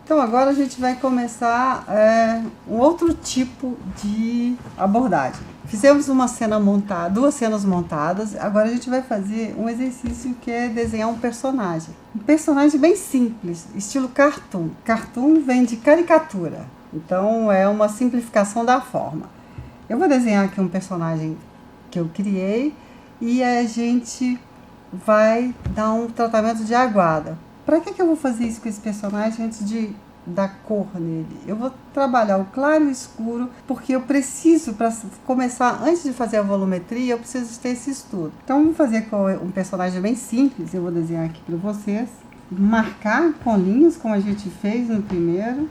Então agora a gente vai começar um outro tipo de abordagem. Fizemos uma cena montada, 2 cenas montadas, agora a gente vai fazer um exercício que é desenhar um personagem. Um personagem bem simples, estilo cartoon. Cartoon vem de caricatura, então é uma simplificação da forma. Eu vou desenhar aqui um personagem que eu criei e a gente vai dar um tratamento de aguada. Para que eu vou fazer isso com esse personagem antes de dar cor nele? Eu vou trabalhar o claro e o escuro, porque eu preciso, para começar, antes de fazer a volumetria, eu preciso ter esse estudo. Então, vamos fazer com um personagem bem simples. Eu vou desenhar aqui para vocês. Marcar com linhas, como a gente fez no primeiro.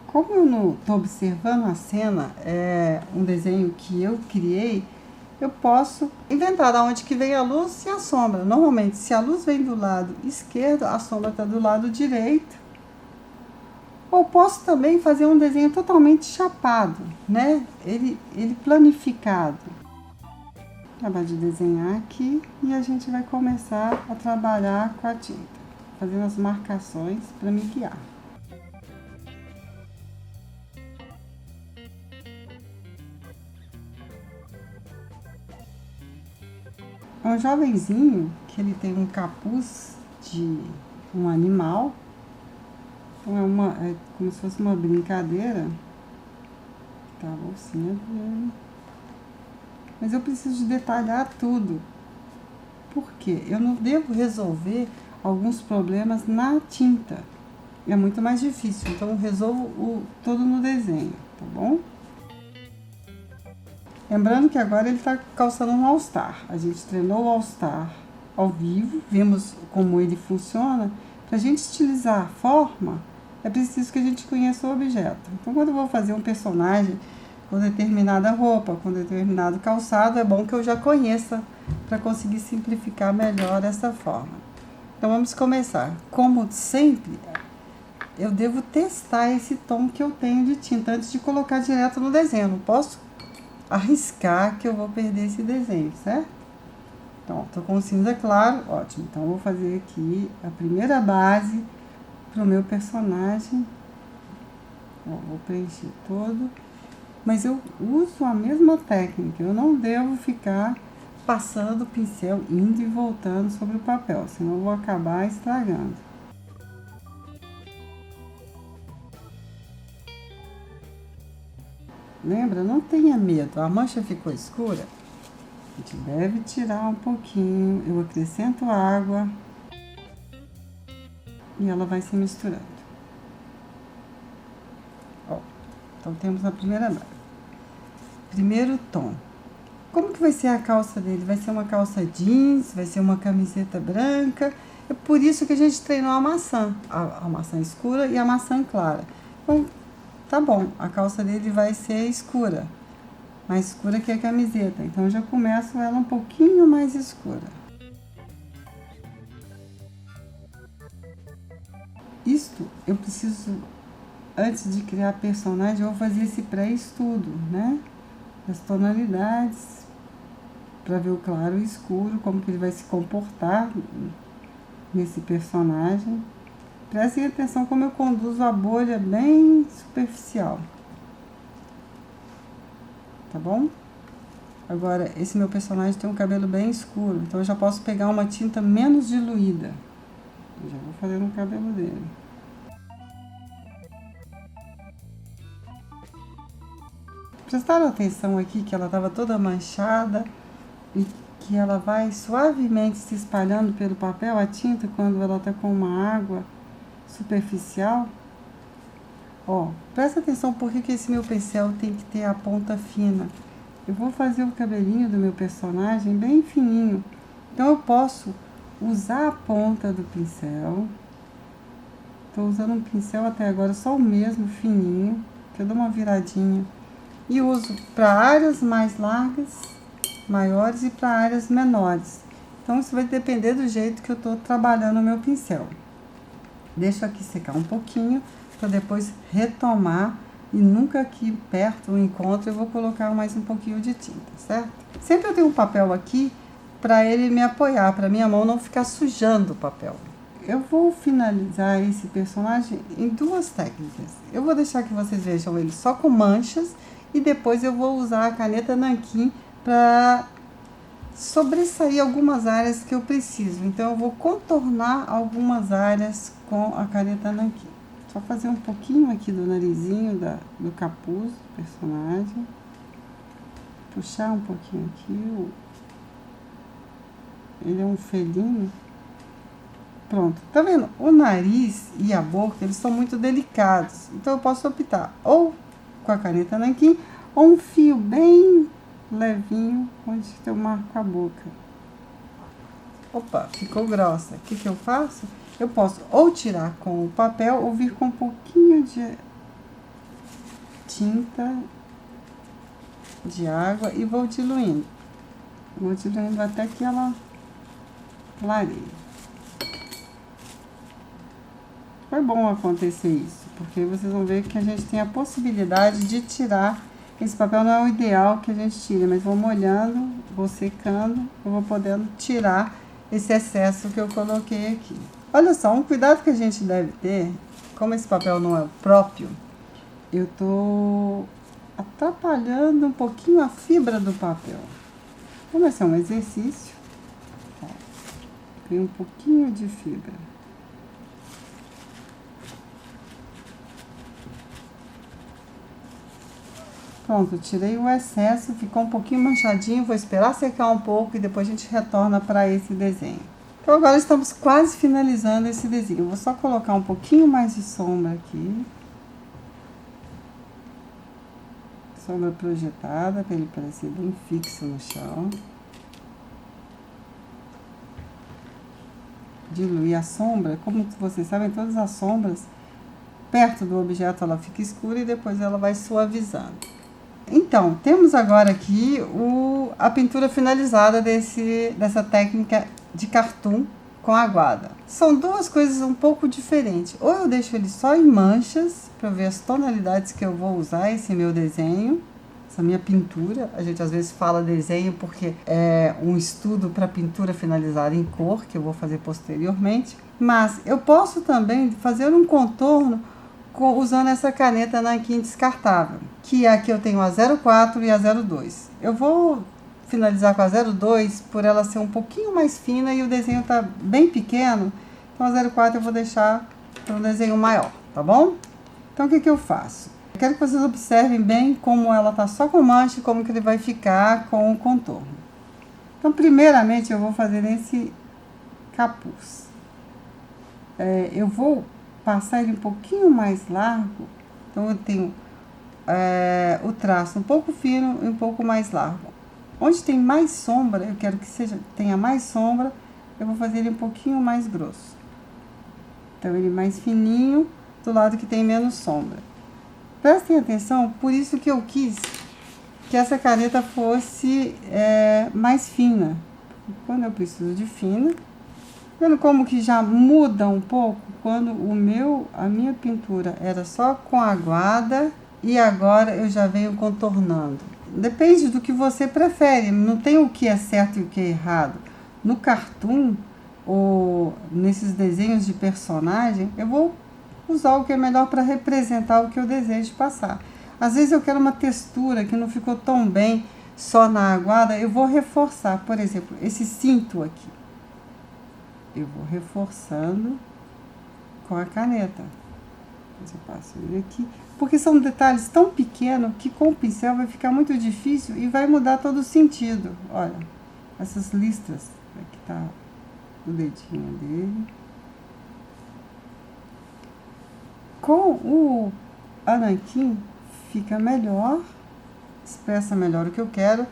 Como eu não estou observando a cena, é um desenho que eu criei, eu posso inventar de onde que vem a luz e a sombra. Normalmente, se a luz vem do lado esquerdo, a sombra está do lado direito. Ou posso também fazer um desenho totalmente chapado, né? Ele planificado. Acabar de desenhar aqui e a gente vai começar a trabalhar com a tinta, fazendo as marcações para me guiar. É um jovenzinho que ele tem um capuz de um animal. Então é como se fosse uma brincadeira. Tá a bolsinha dele. Mas eu preciso de detalhar tudo. Por quê? Eu não devo resolver alguns problemas na tinta. É muito mais difícil. Então eu resolvo todo no desenho, tá bom? Lembrando que agora ele está calçando um All-Star. A gente treinou o All-Star ao vivo, vimos como ele funciona. Para a gente estilizar a forma, é preciso que a gente conheça o objeto. Então, quando eu vou fazer um personagem com determinada roupa, com determinado calçado, é bom que eu já conheça para conseguir simplificar melhor essa forma. Então, vamos começar. Como sempre, eu devo testar esse tom que eu tenho de tinta antes de colocar direto no desenho. Não posso arriscar que eu vou perder esse desenho, certo? Então, tô com o cinza claro, ótimo. Então, eu vou fazer aqui a primeira base pro meu personagem. Vou preencher todo. Mas eu uso a mesma técnica. Eu não devo ficar passando o pincel, indo e voltando sobre o papel, senão eu vou acabar estragando. Lembra? Não tenha medo. A mancha ficou escura? A gente deve tirar um pouquinho. Eu acrescento água e ela vai se misturando. Ó, então temos a primeira base. Primeiro tom. Como que vai ser a calça dele? Vai ser uma calça jeans? Vai ser uma camiseta branca? É por isso que a gente treinou a maçã. A maçã escura e a maçã clara. Então, tá bom, a calça dele vai ser escura, mais escura que a camiseta, então eu já começo ela um pouquinho mais escura. Isto eu preciso, antes de criar personagem, eu vou fazer esse pré-estudo, né? As tonalidades, para ver o claro e o escuro, como que ele vai se comportar nesse personagem. Prestem atenção como eu conduzo a bolha bem superficial. Tá bom? Agora, esse meu personagem tem um cabelo bem escuro, então eu já posso pegar uma tinta menos diluída. Eu já vou fazer no cabelo dele. Prestaram atenção aqui que ela estava toda manchada e que ela vai suavemente se espalhando pelo papel, a tinta, quando ela está com uma água superficial. Ó, presta atenção porque esse meu pincel tem que ter a ponta fina. Eu vou fazer o cabelinho do meu personagem bem fininho. Então eu posso usar a ponta do pincel. Estou usando um pincel até agora só o mesmo, fininho, que eu dou uma viradinha. E uso para áreas mais largas, maiores, e para áreas menores. Então isso vai depender do jeito que eu estou trabalhando o meu pincel. Deixo aqui secar um pouquinho, para depois retomar, e nunca aqui perto do encontro eu vou colocar mais um pouquinho de tinta, certo? Sempre eu tenho um papel aqui para ele me apoiar, para minha mão não ficar sujando o papel. Eu vou finalizar esse personagem em 2 técnicas. Eu vou deixar que vocês vejam ele só com manchas e depois eu vou usar a caneta nanquim para sobressair algumas áreas que eu preciso. Então eu vou contornar algumas áreas com a caneta nanquim. Só fazer um pouquinho aqui do narizinho do capuz do personagem. Puxar um pouquinho aqui. Ele é um felino. Pronto, tá vendo? O nariz e a boca, eles são muito delicados. Então eu posso optar ou com a caneta nanquim ou um fio bem levinho onde eu marco a boca. Opa, ficou grossa. O que eu faço? Eu posso ou tirar com o papel ou vir com um pouquinho de tinta de água e vou diluindo. Vou diluindo até que ela clareie. Foi bom acontecer isso, porque vocês vão ver que a gente tem a possibilidade de tirar. Esse papel não é o ideal que a gente tire, mas vou molhando, vou secando, eu vou podendo tirar esse excesso que eu coloquei aqui. Olha só, um cuidado que a gente deve ter, como esse papel não é o próprio, eu tô atrapalhando um pouquinho a fibra do papel. Como esse é um exercício, tem um pouquinho de fibra. Pronto, tirei o excesso, ficou um pouquinho manchadinho, vou esperar secar um pouco e depois a gente retorna para esse desenho. Então agora estamos quase finalizando esse desenho. Eu vou só colocar um pouquinho mais de sombra aqui. Sombra projetada, para ele parecer bem fixo no chão. Diluir a sombra, como vocês sabem, todas as sombras, perto do objeto ela fica escura e depois ela vai suavizando. Então, temos agora aqui a pintura finalizada dessa técnica de cartoon com aguada. São 2 coisas um pouco diferentes. Ou eu deixo ele só em manchas, para ver as tonalidades que eu vou usar, esse meu desenho, essa minha pintura. A gente às vezes fala desenho porque é um estudo para pintura finalizada em cor, que eu vou fazer posteriormente. Mas eu posso também fazer um contorno usando essa caneta nanquim descartável, que aqui eu tenho a 04 e a 02. Eu vou finalizar com a 02 por ela ser um pouquinho mais fina e o desenho tá bem pequeno, então a 04 eu vou deixar para um desenho maior, tá bom? Então o que eu faço? Eu quero que vocês observem bem como ela tá só com mancha e como que ele vai ficar com o contorno. Então primeiramente eu vou fazer esse capuz. Eu vou passar ele um pouquinho mais largo, então eu tenho o traço um pouco fino e um pouco mais largo. Onde tem mais sombra, eu quero que tenha mais sombra, eu vou fazer ele um pouquinho mais grosso. Então ele mais fininho do lado que tem menos sombra. Prestem atenção, por isso que eu quis que essa caneta fosse mais fina. Quando eu preciso de fina, vendo como que já muda um pouco quando a minha pintura era só com aguada e agora eu já venho contornando. Depende do que você prefere, não tem o que é certo e o que é errado. No cartoon ou nesses desenhos de personagem, eu vou usar o que é melhor para representar o que eu desejo passar. Às vezes eu quero uma textura que não ficou tão bem só na aguada, eu vou reforçar. Por exemplo, esse cinto aqui. Eu vou reforçando com a caneta. Eu passo ele aqui. Porque são detalhes tão pequenos que com o pincel vai ficar muito difícil e vai mudar todo o sentido. Olha, essas listras. Aqui tá o dedinho dele. Com o nanquim fica melhor, expressa melhor o que eu quero.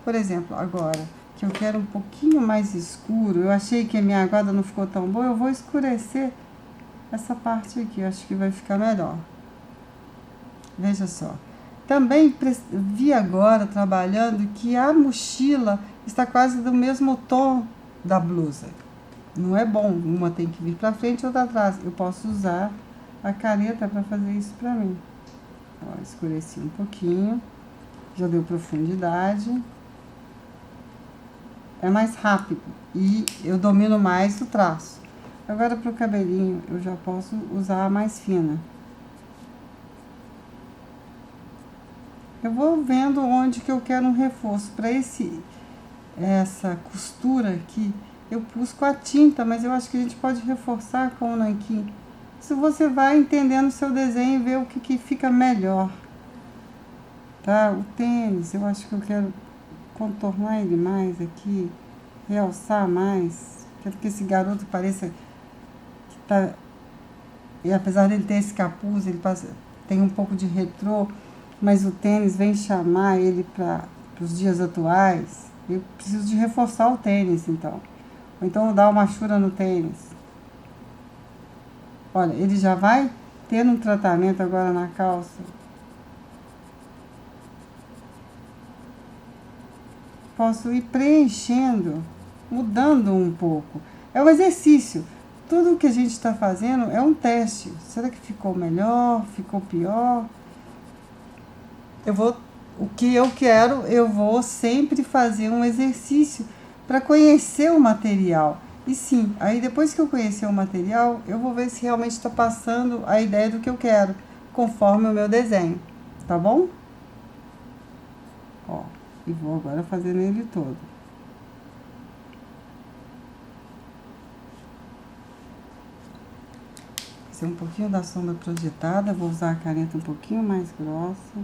Por exemplo, agora que eu quero um pouquinho mais escuro, eu achei que a minha aguada não ficou tão boa, eu vou escurecer essa parte aqui, eu acho que vai ficar melhor. Veja só. Também vi agora, trabalhando, que a mochila está quase do mesmo tom da blusa. Não é bom, uma tem que vir para frente e outra atrás. Eu posso usar a caneta para fazer isso para mim. Ó, escureci um pouquinho, já deu profundidade. é mais rápido e eu domino mais o traço. Agora para o cabelinho eu já posso usar a mais fina. Eu vou vendo onde que eu quero um reforço. Para essa costura aqui, eu pus com a tinta, mas eu acho que a gente pode reforçar com o nanquim. Isso você vai entendendo o seu desenho e ver o que fica melhor. Tá? O tênis, eu acho que eu quero contornar ele mais aqui, realçar mais. Quero que esse garoto pareça que tá... E apesar dele ter esse capuz, ele tem um pouco de retrô, mas o tênis vem chamar ele para os dias atuais. Eu preciso de reforçar o tênis, então. Ou então dar uma chura no tênis. Olha, ele já vai tendo um tratamento agora na calça. Posso ir preenchendo, mudando um pouco. É um exercício. Tudo que a gente está fazendo é um teste. Será que ficou melhor? Ficou pior? O que eu quero, eu vou sempre fazer um exercício para conhecer o material. E sim, aí depois que eu conhecer o material, eu vou ver se realmente está passando a ideia do que eu quero, conforme o meu desenho. Tá bom? Ó, e vou agora fazer nele todo. Fazer um pouquinho da sombra projetada, vou usar a caneta um pouquinho mais grossa.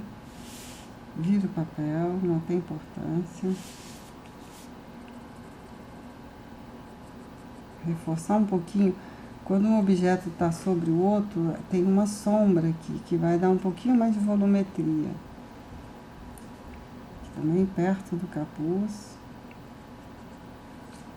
Viro o papel, não tem importância. Reforçar um pouquinho. Quando um objeto está sobre o outro, tem uma sombra aqui, que vai dar um pouquinho mais de volumetria. Também perto do capuz.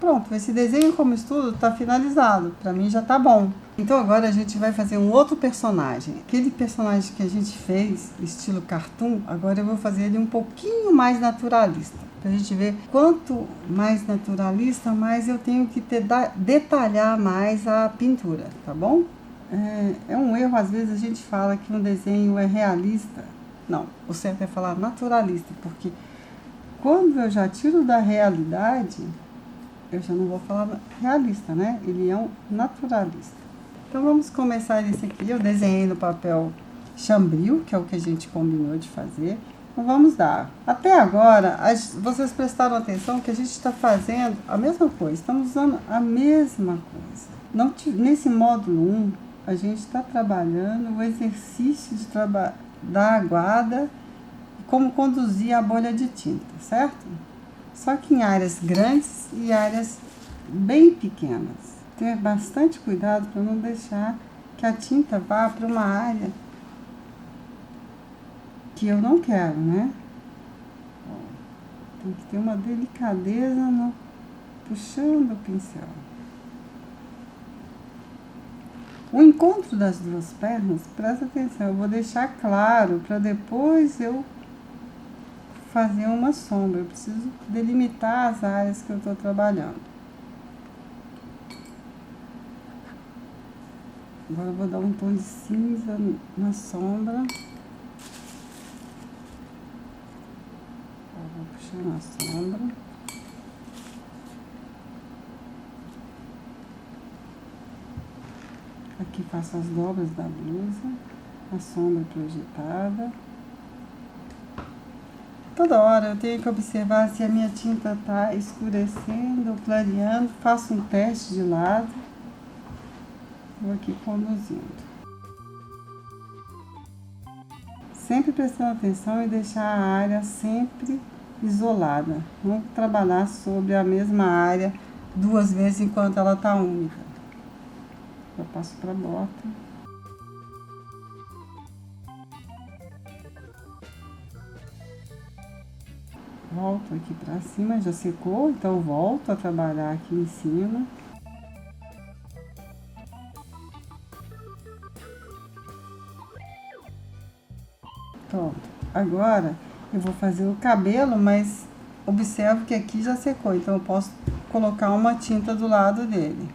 Pronto, esse desenho como estudo está finalizado. Para mim já está bom. Então agora a gente vai fazer um outro personagem. Aquele personagem que a gente fez, estilo cartoon, agora eu vou fazer ele um pouquinho mais naturalista. Pra gente ver quanto mais naturalista, mais eu tenho que detalhar mais a pintura, tá bom? É um erro, às vezes a gente fala que um desenho é realista. Não, o certo é falar naturalista, porque quando eu já tiro da realidade, eu já não vou falar realista, né? Ele é um naturalista. Então vamos começar esse aqui. Eu desenhei no papel chambril, que é o que a gente combinou de fazer. Então vamos dar. Até agora, vocês prestaram atenção que a gente está fazendo a mesma coisa. Estamos usando a mesma coisa. Nesse módulo 1, a gente está trabalhando o exercício da aguada e como conduzir a bolha de tinta, certo? Só que em áreas grandes e áreas bem pequenas. Ter bastante cuidado para não deixar que a tinta vá para uma área que eu não quero, né? Tem que ter uma delicadeza no puxando o pincel. O encontro das duas pernas, presta atenção, eu vou deixar claro para depois eu fazer uma sombra. Eu preciso delimitar as áreas que eu estou trabalhando. Agora eu vou dar um tom de cinza na sombra. Vou puxar na sombra. Aqui faço as dobras da blusa, a sombra projetada. Toda hora eu tenho que observar se a minha tinta está escurecendo ou clareando. Faço um teste de lado. Vou aqui conduzindo. Sempre prestando atenção e deixar a área sempre isolada. Não trabalhar sobre a mesma área 2 vezes enquanto ela está úmida. Eu passo para a bota. Volto aqui para cima, já secou, então volto a trabalhar aqui em cima. Pronto. Agora eu vou fazer o cabelo, mas observo que aqui já secou, então eu posso colocar uma tinta do lado dele.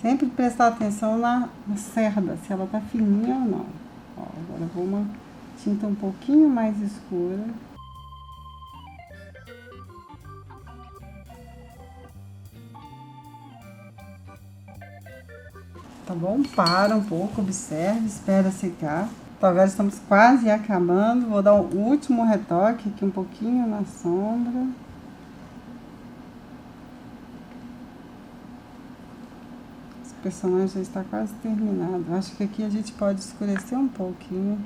Sempre prestar atenção na cerda, se ela tá fininha ou não. Ó, agora eu vou uma tinta um pouquinho mais escura. bom? Para um pouco, observe, espera secar. Então, agora estamos quase acabando. Vou dar o último retoque aqui um pouquinho na sombra. Esse personagem já está quase terminado. Acho que aqui a gente pode escurecer um pouquinho.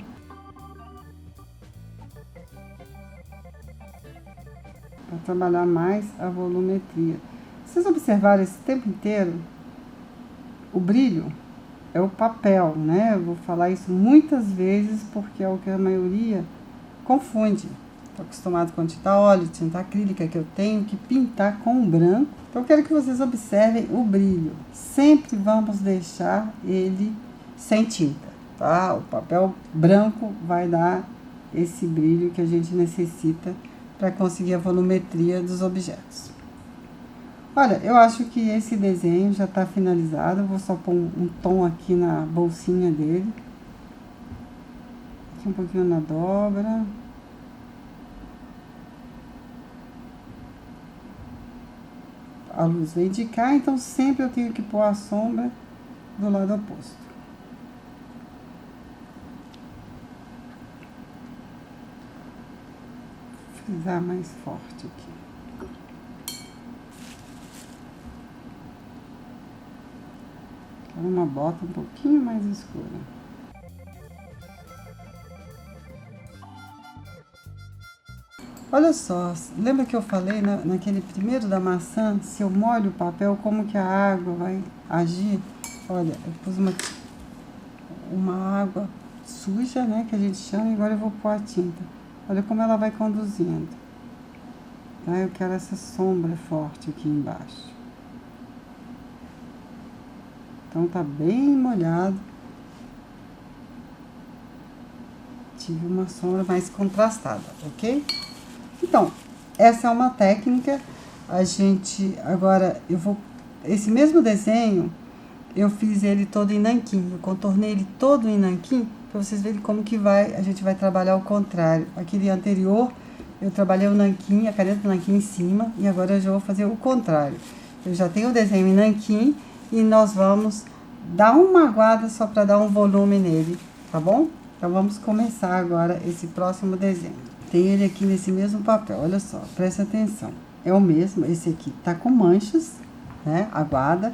Para trabalhar mais a volumetria. Vocês observaram esse tempo inteiro, o brilho é o papel, né? Eu vou falar isso muitas vezes porque é o que a maioria confunde. Estou acostumado com tinta óleo, tinta acrílica, que eu tenho que pintar com branco. Então eu quero que vocês observem o brilho. Sempre vamos deixar ele sem tinta, tá? O papel branco vai dar esse brilho que a gente necessita para conseguir a volumetria dos objetos. Olha, eu acho que esse desenho já está finalizado. Eu vou só pôr um tom aqui na bolsinha dele. Aqui um pouquinho na dobra. A luz vem de cá, então sempre eu tenho que pôr a sombra do lado oposto. Vou frisar mais forte aqui. Uma bota um pouquinho mais escura. Olha só, lembra que eu falei naquele primeiro da maçã, se eu molho o papel, como que a água vai agir? Olha, eu pus uma água suja, né, que a gente chama, e agora eu vou pôr a tinta. Olha como ela vai conduzindo. Tá? Eu quero essa sombra forte aqui embaixo. Então tá bem molhado. Tive uma sombra mais contrastada, ok? Então, essa é uma técnica. Agora, esse mesmo desenho, eu fiz ele todo em nanquim. Eu contornei ele todo em nanquim, para vocês verem como que a gente vai trabalhar o contrário. Aquele anterior, eu trabalhei o nanquim, a caneta nanquim em cima, e agora eu já vou fazer o contrário. Eu já tenho o desenho em nanquim, e nós vamos dar uma aguada só para dar um volume nele, tá bom? Então, vamos começar agora esse próximo desenho. Tem ele aqui nesse mesmo papel, olha só, presta atenção. É o mesmo, esse aqui tá com manchas, né, aguada.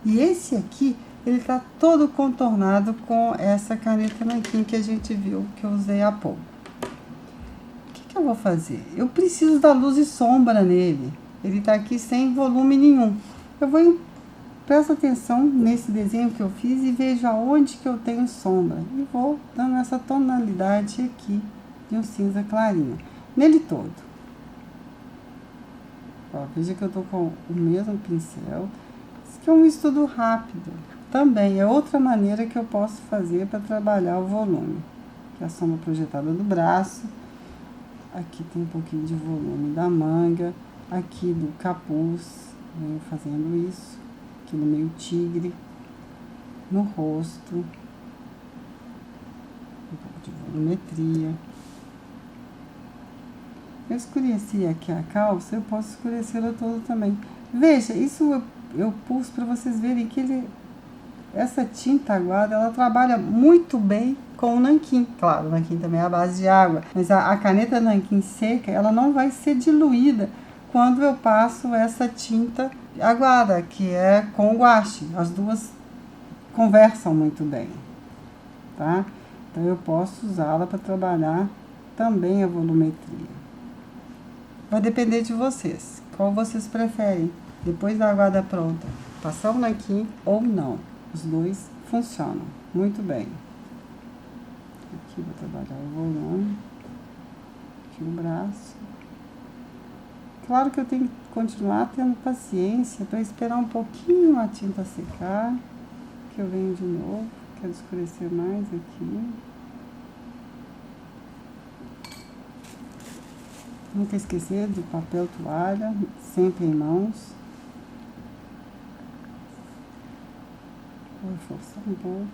E esse aqui, ele tá todo contornado com essa caneta nanquim que a gente viu, que eu usei há pouco. O que eu vou fazer? Eu preciso da luz e sombra nele. Ele tá aqui sem volume nenhum. Presta atenção nesse desenho que eu fiz e veja aonde que eu tenho sombra. E vou dando essa tonalidade aqui de um cinza clarinho. Nele todo. Ó, veja que eu tô com o mesmo pincel. Isso aqui é um estudo rápido. Também é outra maneira que eu posso fazer para trabalhar o volume. Que é a sombra projetada do braço. Aqui tem um pouquinho de volume da manga. Aqui do capuz. Venho fazendo isso. Aqui no meio tigre, no rosto, um pouco de volumetria. Eu escureci aqui a calça, eu posso escurecê-la toda também. Veja, isso eu pus para vocês verem que essa tinta aguada, ela trabalha muito bem com o nanquim. Claro, o nanquim também é a base de água, mas a caneta nanquim seca, ela não vai ser diluída quando eu passo essa tinta aguada, que é com guache. As duas conversam muito bem, tá? Então, eu posso usá-la para trabalhar também a volumetria. Vai depender de vocês. Qual vocês preferem? Depois da aguada pronta, passar o nanquim ou não. Os dois funcionam muito bem. Aqui vou trabalhar o volume. Aqui o braço. Claro que eu tenho que continuar tendo paciência para esperar um pouquinho a tinta secar, que eu venho de novo, quero escurecer mais aqui. Nunca esquecer do papel toalha, sempre em mãos. Vou forçar um pouco.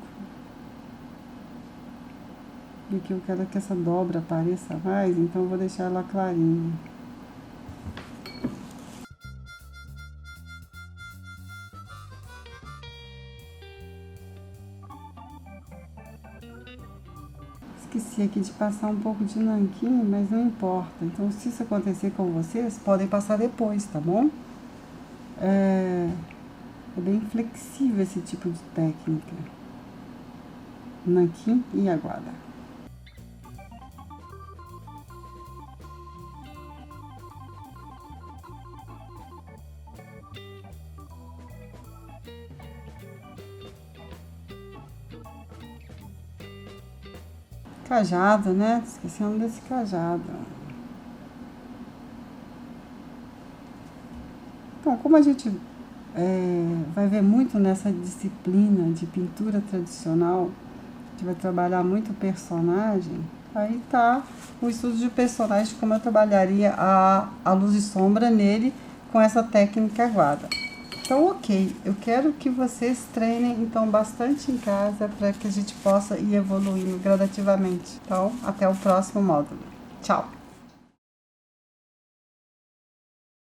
E aqui eu quero que essa dobra apareça mais, então eu vou deixar ela clarinha. esqueci aqui de passar um pouco de nanquim, mas não importa. Então, se isso acontecer com vocês, podem passar depois, tá bom? É bem flexível esse tipo de técnica. Nanquim e aguada. Cajado, né? Esquecendo desse cajado. Então, como a gente vai ver muito nessa disciplina de pintura tradicional, a gente vai trabalhar muito personagem, aí tá o estudo de personagem, como eu trabalharia a luz e sombra nele com essa técnica aguada. Então, ok, eu quero que vocês treinem então bastante em casa para que a gente possa ir evoluindo gradativamente. Então, até o próximo módulo. Tchau!